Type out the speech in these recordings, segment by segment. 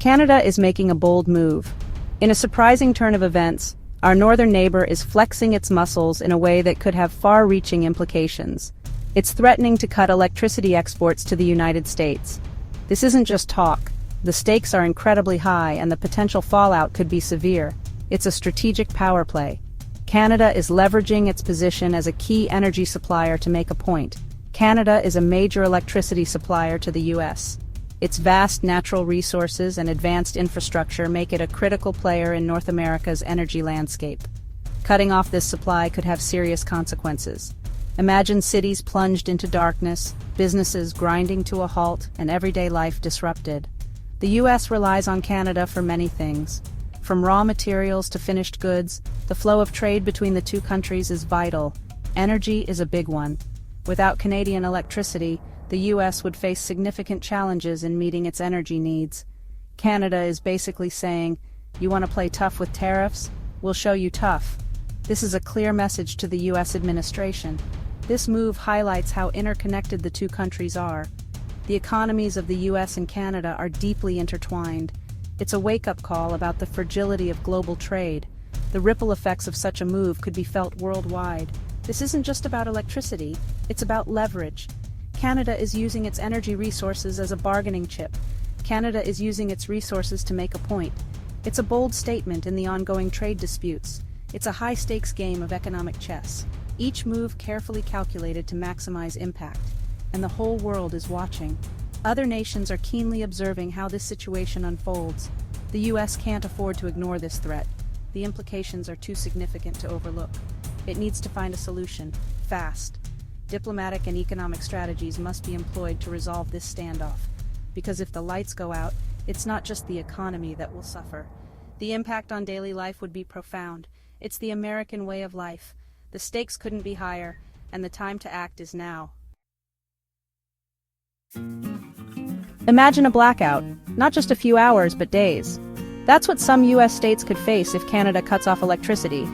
Canada is making a bold move. In a surprising turn of events, our northern neighbor is flexing its muscles in a way that could have far-reaching implications. It's threatening to cut electricity exports to the United States. This isn't just talk. The stakes are incredibly high and the potential fallout could be severe. It's a strategic power play. Canada is leveraging its position as a key energy supplier to make a point. Canada is a major electricity supplier to the U.S. Its vast natural resources and advanced infrastructure make it a critical player in North America's energy landscape. Cutting off this supply could have serious consequences. Imagine cities plunged into darkness, businesses grinding to a halt, and everyday life disrupted. The U.S. relies on Canada for many things. From raw materials to finished goods, the flow of trade between the two countries is vital. Energy is a big one. Without Canadian electricity, the U.S. would face significant challenges in meeting its energy needs. Canada is basically saying, "You want to play tough with tariffs? We'll show you tough." This is a clear message to the U.S. administration. This move highlights how interconnected the two countries are. The economies of the U.S. and Canada are deeply intertwined. It's a wake-up call about the fragility of global trade. The ripple effects of such a move could be felt worldwide. This isn't just about electricity, it's about leverage. Canada is using its energy resources as a bargaining chip. Canada is using its resources to make a point. It's a bold statement in the ongoing trade disputes. It's a high-stakes game of economic chess. Each move carefully calculated to maximize impact. And the whole world is watching. Other nations are keenly observing how this situation unfolds. The U.S. can't afford to ignore this threat. The implications are too significant to overlook. It needs to find a solution, fast. Diplomatic and economic strategies must be employed to resolve this standoff. Because if the lights go out, it's not just the economy that will suffer. The impact on daily life would be profound. It's the American way of life. The stakes couldn't be higher, and the time to act is now. Imagine a blackout, not just a few hours, but days. That's what some U.S. states could face if Canada cuts off electricity.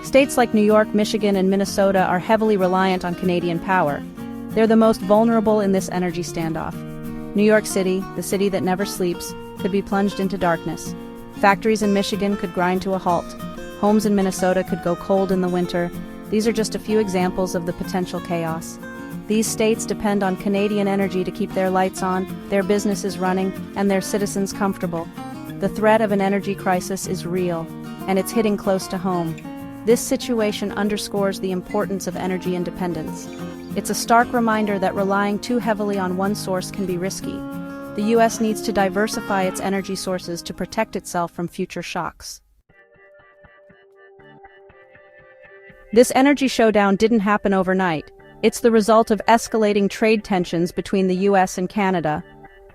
States like New York, Michigan, and Minnesota are heavily reliant on Canadian power. They're the most vulnerable in this energy standoff. New York City, the city that never sleeps, could be plunged into darkness. Factories in Michigan could grind to a halt. Homes in Minnesota could go cold in the winter. These are just a few examples of the potential chaos. These states depend on Canadian energy to keep their lights on, their businesses running, and their citizens comfortable. The threat of an energy crisis is real, and it's hitting close to home. This situation underscores the importance of energy independence. It's a stark reminder that relying too heavily on one source can be risky. The U.S. needs to diversify its energy sources to protect itself from future shocks. This energy showdown didn't happen overnight. It's the result of escalating trade tensions between the U.S. and Canada.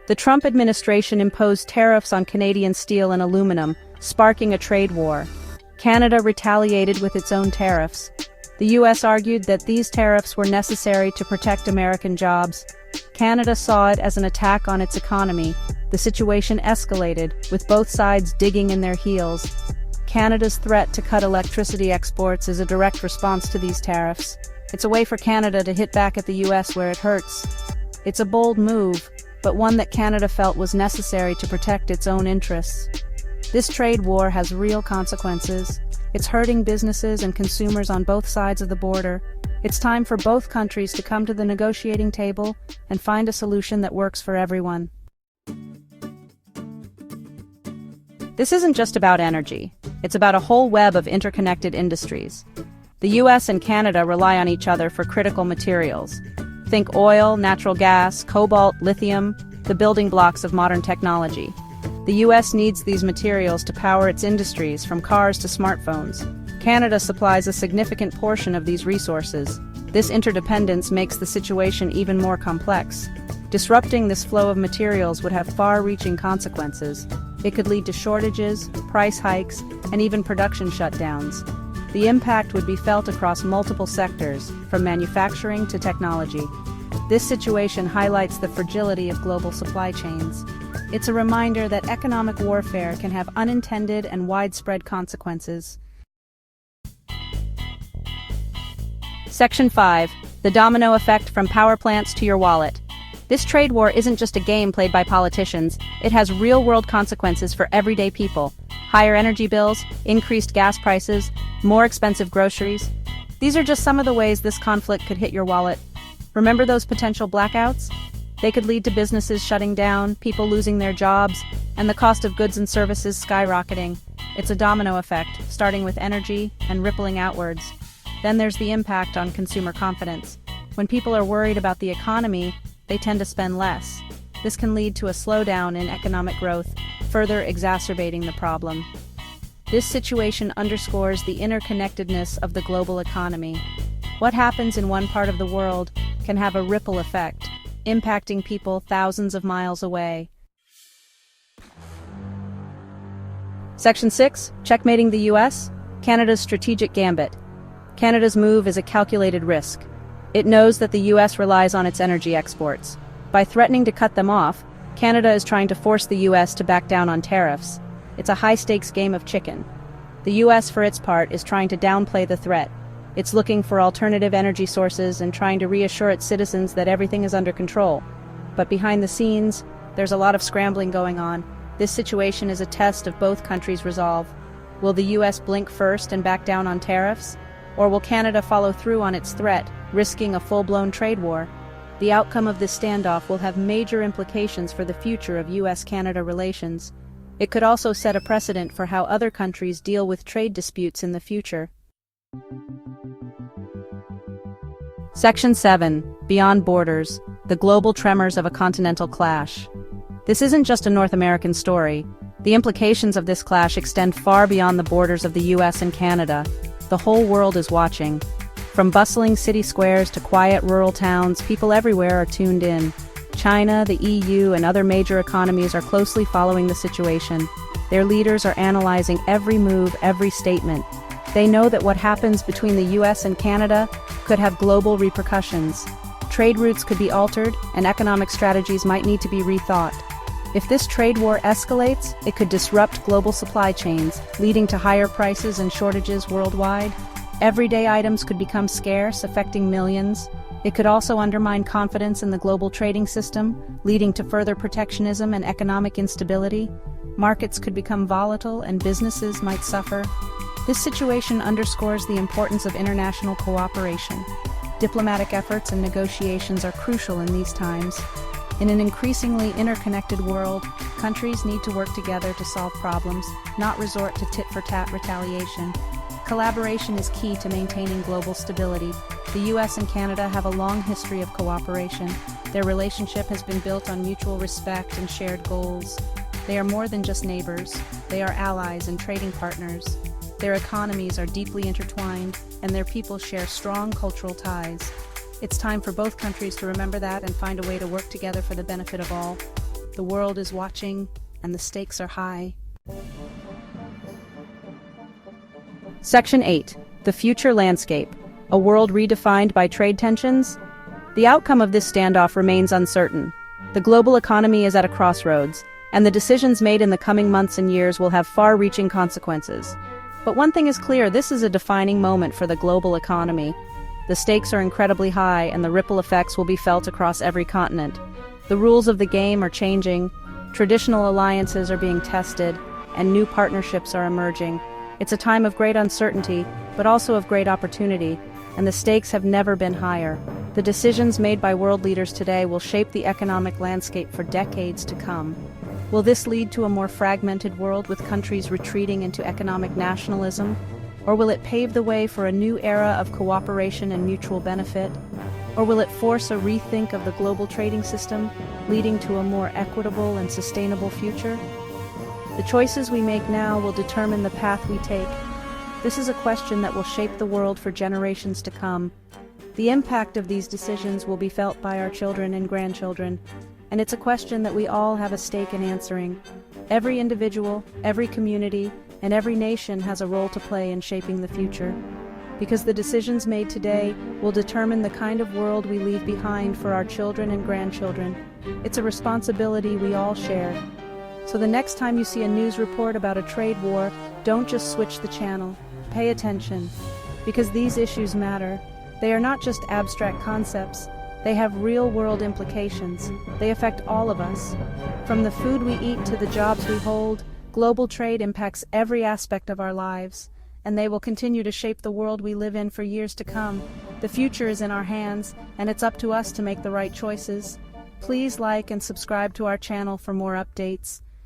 The Trump administration imposed tariffs on Canadian steel and aluminum, sparking a trade war. Canada retaliated with its own tariffs. The U.S. argued that these tariffs were necessary to protect American jobs. Canada saw it as an attack on its economy. The situation escalated, with both sides digging in their heels. Canada's threat to cut electricity exports is a direct response to these tariffs. It's a way for Canada to hit back at the U.S. where it hurts. It's a bold move, but one that Canada felt was necessary to protect its own interests. This trade war has real consequences. It's hurting businesses and consumers on both sides of the border. It's time for both countries to come to the negotiating table and find a solution that works for everyone. This isn't just about energy. It's about a whole web of interconnected industries. The U.S. and Canada rely on each other for critical materials. Think oil, natural gas, cobalt, lithium, the building blocks of modern technology. The U.S. needs these materials to power its industries, from cars to smartphones. Canada supplies a significant portion of these resources. This interdependence makes the situation even more complex. Disrupting this flow of materials would have far-reaching consequences. It could lead to shortages, price hikes, and even production shutdowns. The impact would be felt across multiple sectors, from manufacturing to technology. This situation highlights the fragility of global supply chains. It's a reminder that economic warfare can have unintended and widespread consequences. Section 5. The domino effect from power plants to your wallet. This trade war isn't just a game played by politicians, it has real-world consequences for everyday people. Higher energy bills, increased gas prices, more expensive groceries. These are just some of the ways this conflict could hit your wallet. Remember those potential blackouts? They could lead to businesses shutting down, people losing their jobs, and the cost of goods and services skyrocketing. It's a domino effect, starting with energy and rippling outwards. Then there's the impact on consumer confidence. When people are worried about the economy, they tend to spend less. This can lead to a slowdown in economic growth, further exacerbating the problem. This situation underscores the interconnectedness of the global economy. What happens in one part of the world can have a ripple effect, impacting people thousands of miles away. Section 6, Checkmating the US, Canada's strategic gambit. Canada's move is a calculated risk. It knows that the US relies on its energy exports. By threatening to cut them off, Canada is trying to force the US to back down on tariffs. It's a high-stakes game of chicken. The US, for its part, is trying to downplay the threat. It's looking for alternative energy sources and trying to reassure its citizens that everything is under control. But behind the scenes, there's a lot of scrambling going on. This situation is a test of both countries' resolve. Will the US blink first and back down on tariffs? Or will Canada follow through on its threat, risking a full-blown trade war? The outcome of this standoff will have major implications for the future of US-Canada relations. It could also set a precedent for how other countries deal with trade disputes in the future. Section 7, Beyond Borders, the global tremors of a continental clash. This isn't just a North American story. The implications of this clash extend far beyond the borders of the US and Canada. The whole world is watching. From bustling city squares to quiet rural towns, people everywhere are tuned in. China, the EU, and other major economies are closely following the situation. Their leaders are analyzing every move, every statement. They know that what happens between the US and Canada could have global repercussions. Trade routes could be altered, and economic strategies might need to be rethought. If this trade war escalates, it could disrupt global supply chains, leading to higher prices and shortages worldwide. Everyday items could become scarce, affecting millions. It could also undermine confidence in the global trading system, leading to further protectionism and economic instability. Markets could become volatile and businesses might suffer. This situation underscores the importance of international cooperation. Diplomatic efforts and negotiations are crucial in these times. In an increasingly interconnected world, countries need to work together to solve problems, not resort to tit-for-tat retaliation. Collaboration is key to maintaining global stability. The US and Canada have a long history of cooperation. Their relationship has been built on mutual respect and shared goals. They are more than just neighbors. They are allies and trading partners. Their economies are deeply intertwined, and their people share strong cultural ties. It's time for both countries to remember that and find a way to work together for the benefit of all. The world is watching, and the stakes are high. Section 8. The Future Landscape. A world redefined by trade tensions? The outcome of this standoff remains uncertain. The global economy is at a crossroads, and the decisions made in the coming months and years will have far-reaching consequences. But one thing is clear, this is a defining moment for the global economy. The stakes are incredibly high, and the ripple effects will be felt across every continent. The rules of the game are changing, traditional alliances are being tested, and new partnerships are emerging. It's a time of great uncertainty, but also of great opportunity, and the stakes have never been higher. The decisions made by world leaders today will shape the economic landscape for decades to come. Will this lead to a more fragmented world with countries retreating into economic nationalism? Or will it pave the way for a new era of cooperation and mutual benefit? Or will it force a rethink of the global trading system, leading to a more equitable and sustainable future? The choices we make now will determine the path we take. This is a question that will shape the world for generations to come. The impact of these decisions will be felt by our children and grandchildren, and it's a question that we all have a stake in answering. Every individual, every community, and every nation has a role to play in shaping the future. Because the decisions made today will determine the kind of world we leave behind for our children and grandchildren. It's a responsibility we all share. So the next time you see a news report about a trade war, don't just switch the channel. Pay attention. Because these issues matter. They are not just abstract concepts. They have real-world implications. They affect all of us. From the food we eat to the jobs we hold, global trade impacts every aspect of our lives, and they will continue to shape the world we live in for years to come. The future is in our hands, and it's up to us to make the right choices. Please like and subscribe to our channel for more updates.